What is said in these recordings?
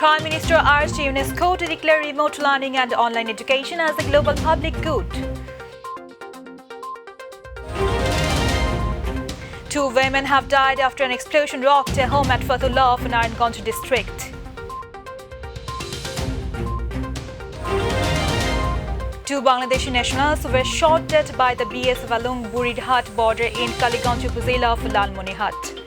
Prime Minister urged UNESCO to declare remote learning and online education as a global public good. Two women have died after an explosion rocked a home at Fatullah of Narayanganj district. Two Bangladeshi nationals were shot dead by the BSF along Burirhat border in Kaliganj Upazila of Lalmonihat.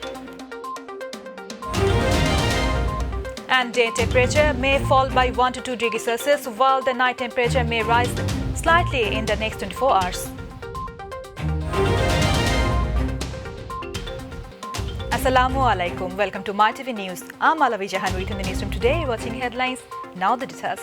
And day temperature may fall by 1 to 2 degrees Celsius, while the night temperature may rise slightly in the next 24 hours. Assalamu alaikum. Welcome to Mytv News. I'm Alavi Jahan in the newsroom today, watching headlines. Now the details.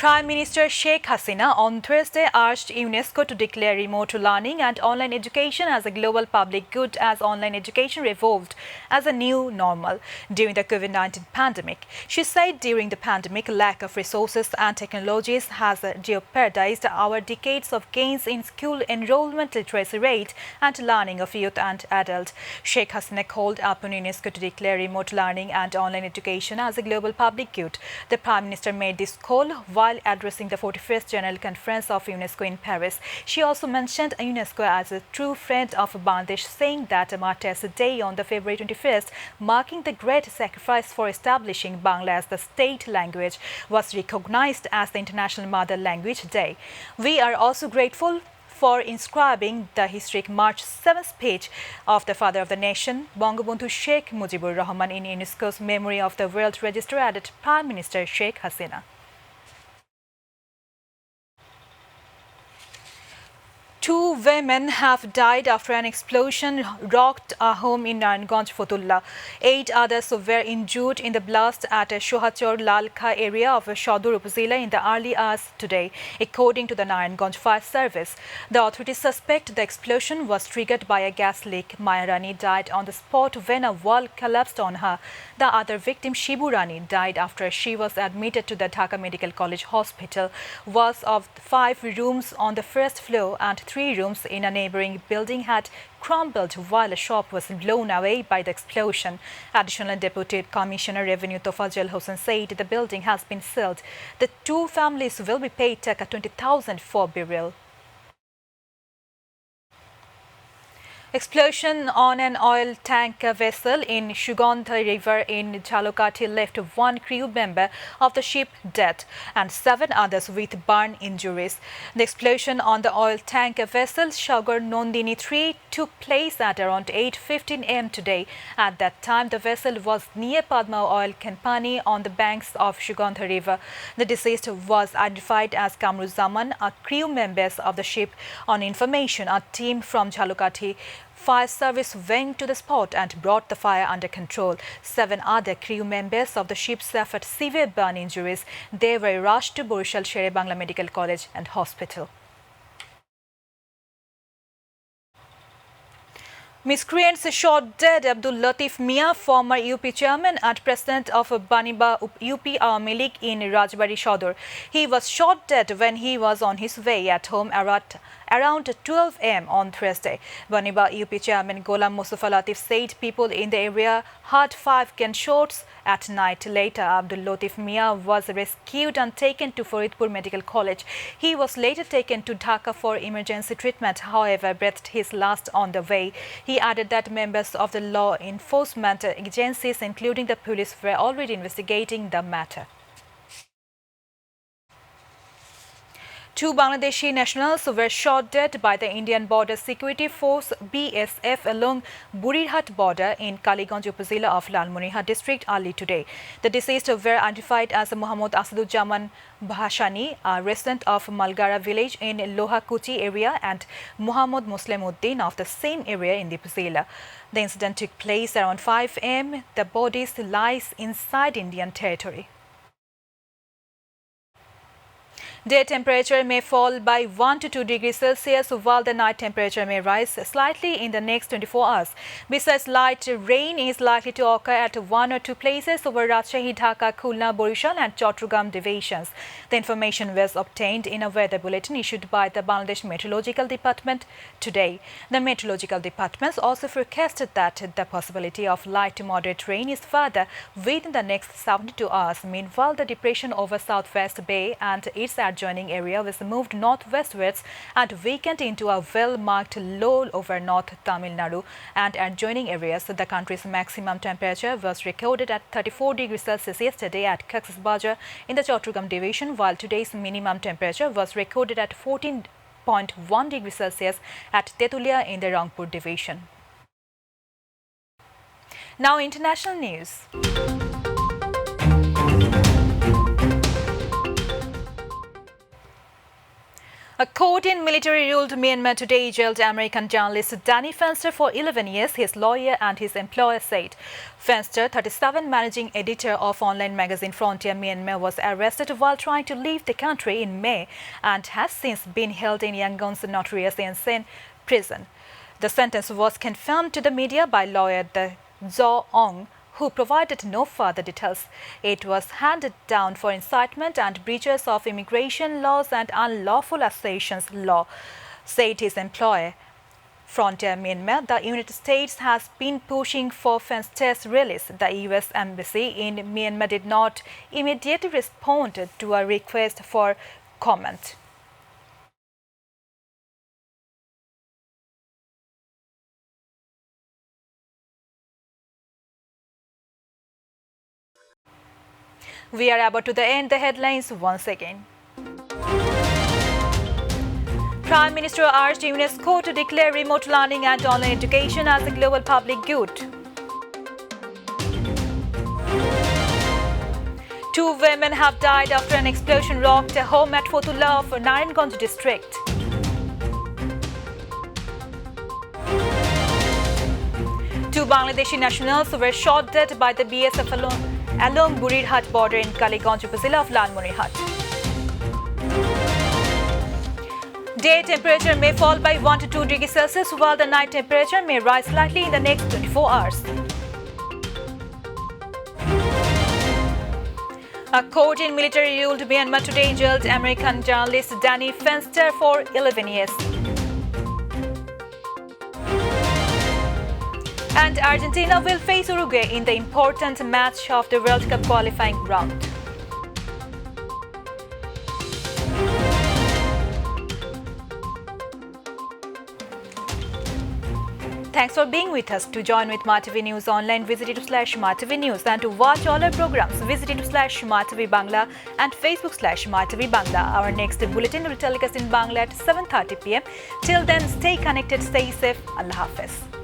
Prime Minister Sheikh Hasina on Thursday urged UNESCO to declare remote learning and online education as a global public good as online education evolved as a new normal during the COVID-19 pandemic. She said during the pandemic, lack of resources and technologies has jeopardized our decades of gains in school enrollment, literacy rate and learning of youth and adults. Sheikh Hasina called upon UNESCO to declare remote learning and online education as a global public good. The Prime Minister made this call while addressing the 41st General Conference of UNESCO in Paris. She also mentioned UNESCO as a true friend of Bangladesh, saying that Martyrs' Day on the February 21st, marking the great sacrifice for establishing Bangla as the state language, was recognized as the International Mother Language Day. We are also grateful for inscribing the historic March 7th speech of the father of the nation, Bangabandhu Sheikh Mujibur Rahman, in UNESCO's memory of the World Register, added Prime Minister Sheikh Hasina. Two women have died after an explosion rocked a home in Narayanganj, Fatullah. 8 others were injured in the blast at a Shohachor Lalkha area of Shadur Upazila in the early hours today, according to the Narayanganj Fire Service. The authorities suspect the explosion was triggered by a gas leak. Maya Rani died on the spot when a wall collapsed on her. The other victim, Shibu Rani, died after she was admitted to the Dhaka Medical College Hospital. Walls of 5 rooms on the first floor and 3 rooms in a neighboring building had crumbled while a shop was blown away by the explosion. Additional Deputy Commissioner Revenue Tofajal Hossain said the building has been sealed. The two families will be paid Taka 20,000 for burial. Explosion on an oil tanker vessel in Sugandha River in Jhalokati left 1 crew member of the ship dead and 7 others with burn injuries. The explosion on the oil tanker vessel Sagar Nandini 3 took place at around 8:15 am today. At that time, the vessel was near Padma Oil Company on the banks of Sugandha River. The deceased was identified as Kamruzaman, a crew member of the ship. On information, a team from Jhalokati Fire Service went to the spot and brought the fire under control. 7 other crew members of the ship suffered severe burn injuries. They were rushed to Borishal Shere Bangla Medical College and Hospital. Miscreants shot dead Abdul Latif Mia, former UP chairman and president of Baniba UP Awami League in Rajbari Shodor. He was shot dead when he was on his way at home around 12 am on Thursday. Baniba UP chairman Golam Mustafa Latif said people in the area heard 5 gunshots at night. Later, Abdul Latif Mia was rescued and taken to Faridpur Medical College. He was later taken to Dhaka for emergency treatment, however, breathed his last on the way. He added that members of the law enforcement agencies, including the police, were already investigating the matter. 2 Bangladeshi nationals were shot dead by the Indian Border Security Force BSF along Burirhat border in Kaliganj Upazila of Lalmonihat district early today. The deceased were identified as Muhammad Asaduzzaman Bhashani, a resident of Malgara village in Lohakuchi area, and Muhammad Muslimuddin of the same area in the Upazila. The incident took place around 5 am. The bodies lies inside Indian territory. Day temperature may fall by 1 to 2 degrees Celsius, while the night temperature may rise slightly in the next 24 hours. Besides, light rain is likely to occur at 1 or 2 places over Rajshahi, Dhaka, Khulna, Borishal and Chattogram divisions. The information was obtained in a weather bulletin issued by the Bangladesh Meteorological Department today. The Meteorological Department also forecasted that the possibility of light to moderate rain is further within the next 72 hours. Meanwhile, the depression over Southwest Bay and its adjoining area was moved northwestwards and weakened into a well-marked low over North Tamil Nadu and adjoining areas. The country's maximum temperature was recorded at 34 degrees Celsius yesterday at Cox's Bazar in the Chattogram division, while today's minimum temperature was recorded at 14.1 degrees Celsius at Tetulia in the Rangpur division. Now, international news. A court in military-ruled Myanmar today jailed American journalist Danny Fenster for 11 years, his lawyer and his employer said. Fenster, 37, managing editor of online magazine Frontier Myanmar, was arrested while trying to leave the country in May and has since been held in Yangon's notorious insane prison. The sentence was confirmed to the media by lawyer Zo Ong, who provided no further details. It was handed down for incitement and breaches of immigration laws and unlawful assassinations law, said his employer. Frontier Myanmar, the United States has been pushing for Fenster's release. The U.S. Embassy in Myanmar did not immediately respond to a request for comment. We are about to end the headlines once again. Prime Minister urged UNESCO to declare remote learning and online education as a global public good. 2 women have died after an explosion rocked a home at Fotullah of Narayanganj district. Two Bangladeshi nationals were shot dead by the BSF along Burirhat border in Kaliganj Zilla of Lalmonirhat. Day temperature may fall by 1 to 2 degrees Celsius, while the night temperature may rise slightly in the next 24 hours. A court in military-ruled Myanmar today jailed American journalist Danny Fenster for 11 years. And Argentina will face Uruguay in the important match of the World Cup qualifying round. Thanks for being with us. To join with Mytv News online, visit it/mytv news, and to watch all our programs, visit it/mytv Bangla and Facebook/mytv Bangla. Our next bulletin will telecast in Bangla at 7:30 p.m. Till then, stay connected, stay safe. Allah Hafiz.